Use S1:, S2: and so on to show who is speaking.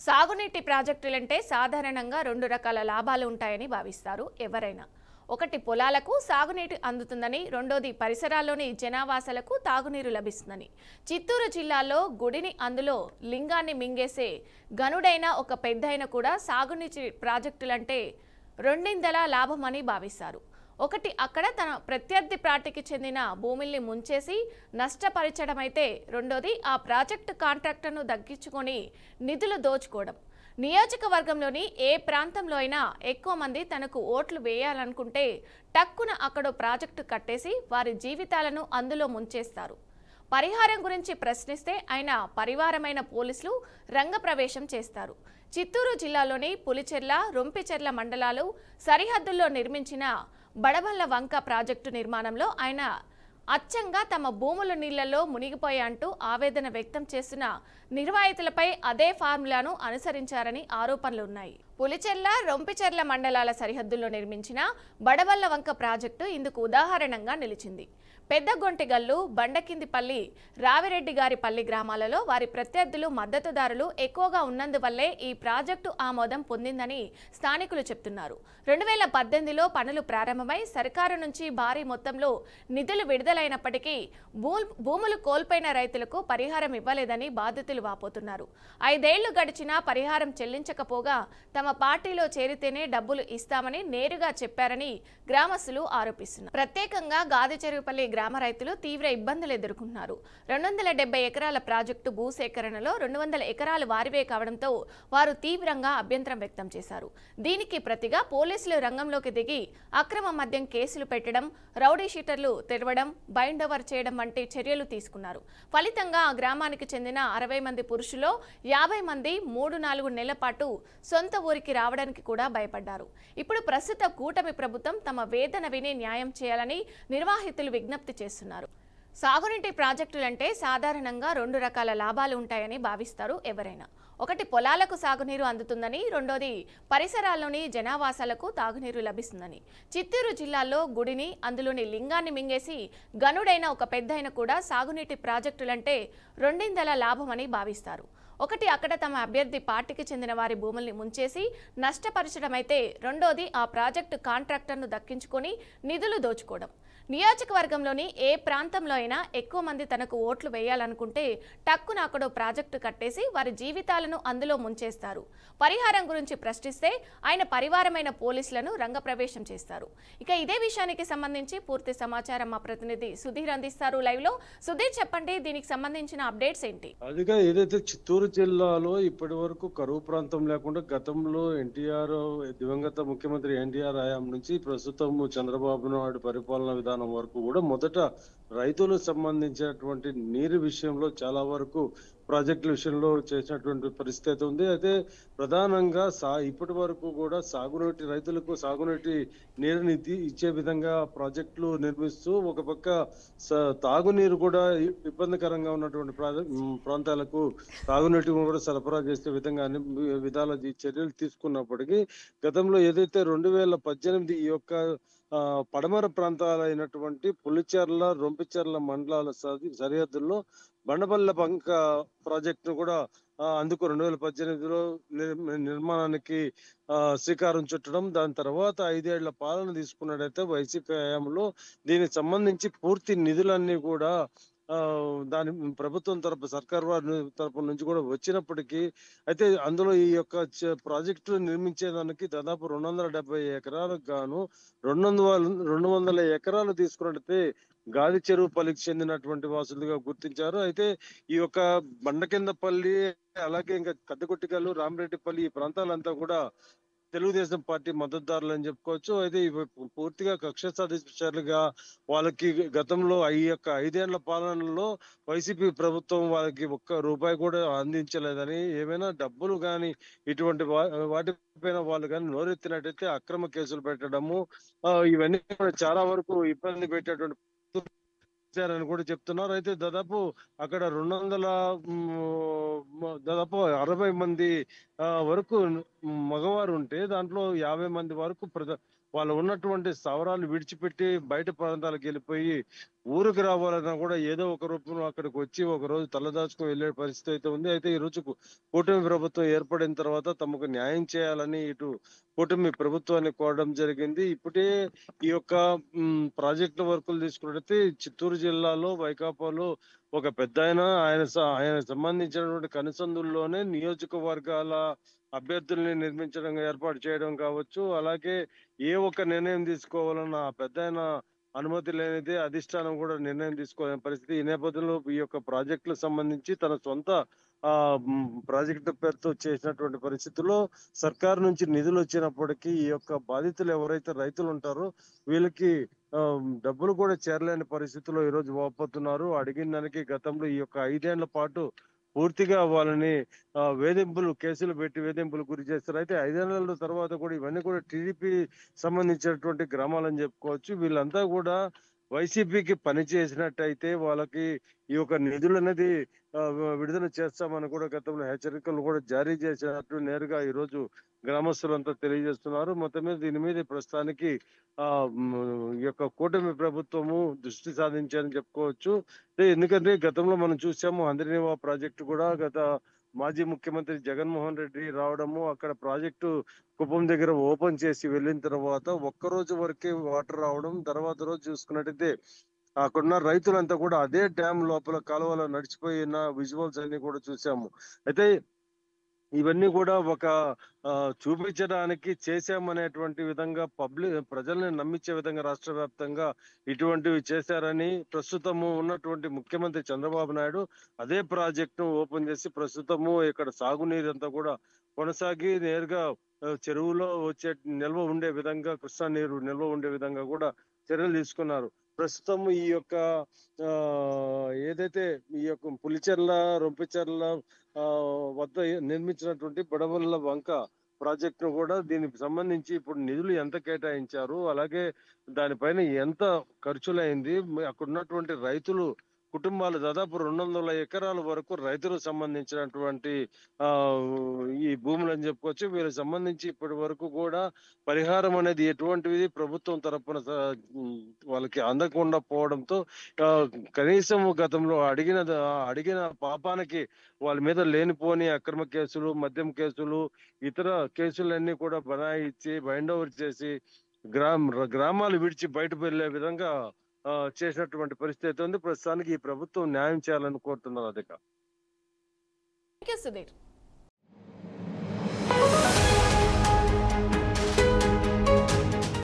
S1: సాగునీటి ప్రాజెక్టులంటే సాధారణంగా రెండు రకాల లాభాలు ఉంటాయని భావిస్తారు ఎవరైనా. ఒకటి పొలాలకు సాగునీటి అందుతుందని, రెండోది పరిసరాల్లోని జనావాసాలకు తాగునీరు లభిస్తుందని. చిత్తూరు జిల్లాలో గుడిని అందులో లింగాన్ని మింగేసే గనుడైన ఒక పెద్దయిన కూడా సాగునీటి ప్రాజెక్టులంటే రెండిందల లాభమని భావిస్తారు. ఒకటి అక్కడ తన ప్రత్యర్థి పార్టీకి చెందిన భూముల్ని ముంచేసి నష్టపరచడమైతే, రెండోది ఆ ప్రాజెక్టు కాంట్రాక్టర్ను దక్కించుకొని నిధులు దోచుకోవడం. నియోజకవర్గంలోని ఏ ప్రాంతంలో అయినా ఎక్కువ మంది తనకు ఓట్లు వేయాలనుకుంటే టక్కున అక్కడో ప్రాజెక్టు కట్టేసి వారి జీవితాలను అందులో ముంచేస్తారు. పరిహారం గురించి ప్రశ్నిస్తే ఆయన పరివారమైన పోలీసులు రంగప్రవేశం చేస్తారు. చిత్తూరు జిల్లాలోని పులిచెర్ల, రొంపిచెర్ల మండలాలు సరిహద్దుల్లో నిర్మించిన బడబల్ల వంక ప్రాజెక్టు నిర్మాణంలో ఆయన అచ్చంగా తమ భూముల నీళ్లలో మునిగిపోయాయంటూ ఆవేదన వ్యక్తం చేసిన నిర్వాహితులపై అదే ఫార్ములాను అనుసరించారని ఆరోపణలున్నాయి. పులిచెర్ల, రొంపిచెర్ల మండలాల సరిహద్దుల్లో నిర్మించిన బడబల్ల వంక ప్రాజెక్టు ఇందుకు ఉదాహరణంగా నిలిచింది. పెద్దగొంటిగల్లు, బండకిందిపల్లి, రావిరెడ్డిగారిపల్లి గ్రామాలలో వారి ప్రత్యర్థులు, మద్దతుదారులు ఎక్కువగా ఉన్నందువల్లే ఈ ప్రాజెక్టు ఆమోదం పొందిందని స్థానికులు చెప్తున్నారు. 2018లో పనులు ప్రారంభమై సర్కారు నుంచి భారీ మొత్తంలో నిధులు విడుదలైనప్పటికీ భూములు కోల్పోయిన రైతులకు పరిహారం ఇవ్వలేదని బాధితులు వాపోతున్నారు. 5 ఏళ్లు గడిచినా పరిహారం చెల్లించకపోగా తమ పార్టీలో చేరితేనే డబ్బులు ఇస్తామని నేరుగా చెప్పారని గ్రామస్తులు ఆరోపిస్తున్నారు. ప్రత్యేకంగా గాదిచెరువుపల్లి గ్రామ రైతులు తీవ్ర ఇబ్బందులు ఎదుర్కొంటున్నారు. 270 ఎకరాల ప్రాజెక్టు భూసేకరణలో 200 ఎకరాలు వారివే కావడంతో వారు తీవ్రంగా అభ్యంతరం వ్యక్తం చేశారు. దీనికి ప్రతిగా పోలీసులు రంగంలోకి దిగి అక్రమ మద్యం కేసులు పెట్టడం, రౌడీ షీటర్లు తెరవడం, బైండ్ ఓవర్ చేయడం వంటి చర్యలు తీసుకున్నారు. ఫలితంగా ఆ గ్రామానికి చెందిన 60 మంది పురుషుల్లో 50 మంది 3-4 నెలల పాటు సొంత ఊరికి రావడానికి కూడా భయపడ్డారు. ఇప్పుడు ప్రస్తుత కూటమి ప్రభుత్వం తమ వేదన విని న్యాయం చేయాలని నిర్వాహితులు విజ్ఞప్తి చేస్తున్నారు. సాగునీటి ప్రాజెక్టులంటే సాధారణంగా రెండు రకాల లాభాలు ఉంటాయని భావిస్తారు ఎవరైనా. ఒకటి పొలాలకు సాగునీరు అందుతుందని, రెండోది పరిసరాల్లోని జనావాసాలకు తాగునీరు లభిస్తుందని. చిత్తూరు జిల్లాలో గుడిని అందులోని లింగాన్ని మింగేసి గనుడైన ఒక పెద్దయిన కూడా సాగునీటి ప్రాజెక్టులంటే రెండిందల లాభమని భావిస్తారు. ఒకటి అక్కడ తమ అభ్యర్థి పార్టీకి చెందిన వారి భూముల్ని ముంచేసి నష్టపరచడమైతే, రెండోది ఆ ప్రాజెక్టు కాంట్రాక్టర్ను దక్కించుకొని నిధులు దోచుకోవడం. నియోజకవర్గంలోని ఏ ప్రాంతంలో అయినా ఎక్కువ మంది తనకు ఓట్లు వేయాలనుకుంటే టక్కున అక్కడో ప్రాజెక్టు కట్టేసి వారి జీవితాలను అందులో ముంచేస్తారు. పరిహారం గురించి ప్రశ్నిస్తే ఆయన పరివారమైన పోలీసులను రంగప్రవేశం చేస్తారు. ఇక ఇదే విషయానికి సంబంధించి పూర్తి సమాచారం మా ప్రతినిధి సుధీర్ అందిస్తారు లైవ్ లో. సుధీర్, చెప్పండి, దీనికి సంబంధించిన అప్డేట్స్ ఏంటి?
S2: అదిగా ఏదైతే చిత్తూరు జిల్లాలో ఇప్పటి వరకు కరువు ప్రాంతం లేకుండా గతంలో ఎన్టీఆర్, దివంగత ముఖ్యమంత్రి ఎన్టీఆర్ హయాం నుంచి ప్రస్తుతం చంద్రబాబు నాయుడు పరిపాలన విధానం వరకు కూడా మొదట రైతులకు సంబంధించినటువంటి నీరు విషయంలో చాలా వరకు ప్రాజెక్టుల విషయంలో చేసినటువంటి పరిస్థితి ఉంది. అయితే ప్రధానంగా ఇప్పటి వరకు కూడా రైతులకు సాగునీటి నీరుని ఇచ్చే విధంగా ప్రాజెక్టులు నిర్మిస్తూ ఒక పక్క తాగునీరు కూడా ఇబ్బందికరంగా ఉన్నటువంటి ప్రాంతాలకు తాగునీటి కూడా సరఫరా చేసే విధంగా అన్ని విధాల చర్యలు తీసుకున్నప్పటికీ గతంలో ఏదైతే 2018 ఈ యొక్క పడమర ప్రాంతాలైనటువంటి పులిచెర్ల, రొంపిచెర్ల మండలాల సరిహద్దుల్లో బండబల్ల బంక ప్రాజెక్టు కూడా అందుకు 2018లో నిర్మాణానికి శ్రీకారం చుట్టడం, దాని తర్వాత 5 ఏళ్ల పాలన తీసుకున్నట్టయితే వైసీపీ హయాంలో దీనికి సంబంధించి పూర్తి నిధులన్నీ కూడా దాని ప్రభుత్వం సర్కార్ వారి తరపు నుంచి కూడా వచ్చినప్పటికీ, అయితే అందులో ఈ యొక్క ప్రాజెక్టు నిర్మించేదానికి దాదాపు 270 ఎకరాలకు గాను 200 ఎకరాలు తీసుకున్నట్టయితే గాదిచెరువుపల్లికి చెందినటువంటి వాసులుగా గుర్తించారు. అయితే ఈ యొక్క బండకిందపల్లి, అలాగే ఇంకా కద్దకొట్టిగల్లు, రామిరెడ్డిపల్లి ఈ ప్రాంతాలంతా కూడా తెలుగుదేశం పార్టీ మద్దతుదారులు అని చెప్పుకోవచ్చు. అయితే పూర్తిగా కక్ష సాధించారుగా వాళ్ళకి గతంలో ఈ యొక్క 5 ఏళ్ల పాలనలో వైసీపీ ప్రభుత్వం వాళ్ళకి ఒక్క రూపాయి కూడా అందించలేదని, ఏమైనా డబ్బులు కానీ ఇటువంటి వాటిపైన వాళ్ళు కానీ నోరెత్తినట్టయితే అక్రమ కేసులు పెట్టడము, ఇవన్నీ కూడా చాలా వరకు ఇబ్బంది పెట్టేటువంటి అని కూడా చెప్తున్నారు. అయితే దాదాపు అక్కడ 60 మంది వరకు మగవారు ఉంటే దాంట్లో 50 మంది వరకు వాళ్ళు ఉన్నటువంటి స్థావరాలు విడిచిపెట్టి బయట ప్రాంతాలకు వెళ్ళిపోయి ఊరికి రావాలన్నా కూడా ఏదో ఒక రూపంలో అక్కడికి వచ్చి ఒక రోజు తలదాచుకుని వెళ్ళే పరిస్థితి అయితే ఉంది. అయితే ఈ రోజు కూటమి ప్రభుత్వం ఏర్పడిన తర్వాత తమకు న్యాయం చేయాలని ఇటు కూటమి ప్రభుత్వాన్ని కోరడం జరిగింది. ఇప్పుడే ఈ యొక్క ప్రాజెక్టుల వర్కులు తీసుకున్నట్టయితే చిత్తూరు జిల్లాలో వైకాపాలో ఒక పెద్దాయన ఆయన సంబంధించినటువంటి కనుసందుల్లోనే నియోజకవర్గాల అభ్యర్థుల్ని నిర్మించడం ఏర్పాటు చేయడం కావచ్చు. అలాగే ఏ ఒక్క నిర్ణయం తీసుకోవాలన్న ఆ పెద్దాయన అనుమతి లేనిదే అధిష్టానం కూడా నిర్ణయం తీసుకోలేని పరిస్థితి. ఈ నేపథ్యంలో ఈ యొక్క ప్రాజెక్టులకు సంబంధించి తన సొంత ప్రాజెక్టు పేరుతో చేసినటువంటి పరిస్థితుల్లో సర్కారు నుంచి నిధులు వచ్చినప్పటికీ ఈ యొక్క బాధితులు ఎవరైతే రైతులు ఉంటారో వీళ్ళకి డబ్బులు కూడా చేరలేని పరిస్థితుల్లో ఈ రోజు వాపోతున్నారు. అడిగిన దానికి గతంలో ఈ యొక్క 5 ఏళ్ల పాటు పూర్తిగా వాళ్ళని వేధింపులు కేసులు పెట్టి వేధింపులు గురి చేస్తారు. అయితే 5 ఏళ్ల తర్వాత కూడా ఇవన్నీ కూడా టీడీపీ సంబంధించినటువంటి గ్రామాలని చెప్పుకోవచ్చు. వీళ్ళంతా కూడా వైసీపీకి పని చేసినట్టయితే వాళ్ళకి ఈ యొక్క నిధులు అనేది విడుదల చేస్తామని కూడా గతంలో హెచ్చరికలు కూడా జారీ చేసినట్టు నేరుగా ఈ రోజు గ్రామస్తులంతా తెలియజేస్తున్నారు. మొత్తం మీద దీని మీద ప్రస్తుతానికి ఈ యొక్క కూటమి ప్రభుత్వము దృష్టి సాధించారని చెప్పుకోవచ్చు. ఎందుకంటే గతంలో మనం చూసాము హంద్రీనివా ప్రాజెక్టు కూడా గత మాజీ ముఖ్యమంత్రి జగన్మోహన్ రెడ్డి రావడము, అక్కడ ప్రాజెక్టు కుప్పం దగ్గర ఓపెన్ చేసి వెళ్ళిన తర్వాత ఒక్కరోజు వరకే వాటర్ రావడం, తర్వాత రోజు చూసుకున్నట్టయితే అక్కడున్న రైతులంతా కూడా అదే డ్యామ్ లోపల కాలువలో నడిచిపోయిన విజువల్స్ అన్ని కూడా చూసాము. అయితే ఇవన్నీ కూడా ఒక చూపించడానికి చేశామనేటువంటి విధంగా ప్రజల్ని నమ్మించే విధంగా రాష్ట్ర వ్యాప్తంగా ఇటువంటివి చేశారని ప్రస్తుతము ఉన్నటువంటి ముఖ్యమంత్రి చంద్రబాబు నాయుడు అదే ప్రాజెక్టు ఓపెన్ చేసి ప్రస్తుతము ఇక్కడ సాగునీరు అంతా కూడా కొనసాగి నేరుగా చెరువులో వచ్చే నిల్వ ఉండే విధంగా కృష్ణా నీరు నిల్వ ఉండే విధంగా కూడా చర్యలు తీసుకున్నారు. ప్రస్తుతం ఈ యొక్క ఏదైతే ఈ యొక్క పులిచెర్ల రొంపిచెర్ల వద్ద నిర్మించినటువంటి బడవల్ల వంక ప్రాజెక్టును కూడా దీనికి సంబంధించి ఇప్పుడు నిధులు ఎంత కేటాయించారు, అలాగే దానిపైన ఎంత ఖర్చులైంది, అక్కడ ఉన్నటువంటి రైతులు కుటుంబాలు దాదాపు 200 ఎకరాల వరకు రైతులకు సంబంధించినటువంటి ఈ భూములు అని చెప్పుకోవచ్చు. వీరికి సంబంధించి ఇప్పటి వరకు కూడా పరిహారం అనేది ఎటువంటిది ప్రభుత్వం తరపున వాళ్ళకి అందకుండా పోవడంతో కనీసం గతంలో అడిగిన పాపానికి వాళ్ళ మీద లేనిపోని అక్రమ కేసులు, మద్యం కేసులు, ఇతర కేసులన్నీ కూడా బనాయించి బైండ్ ఓవర్ చేసి గ్రామాలు విడిచి బయటకు వెళ్లే విధంగా చేసినటువంటి పరిస్థితి ఉంది. ప్రస్తుతానికి ఈ ప్రభుత్వం న్యాయం చేయాలని కోరుతున్నారు. అధిక
S1: సుధీర్.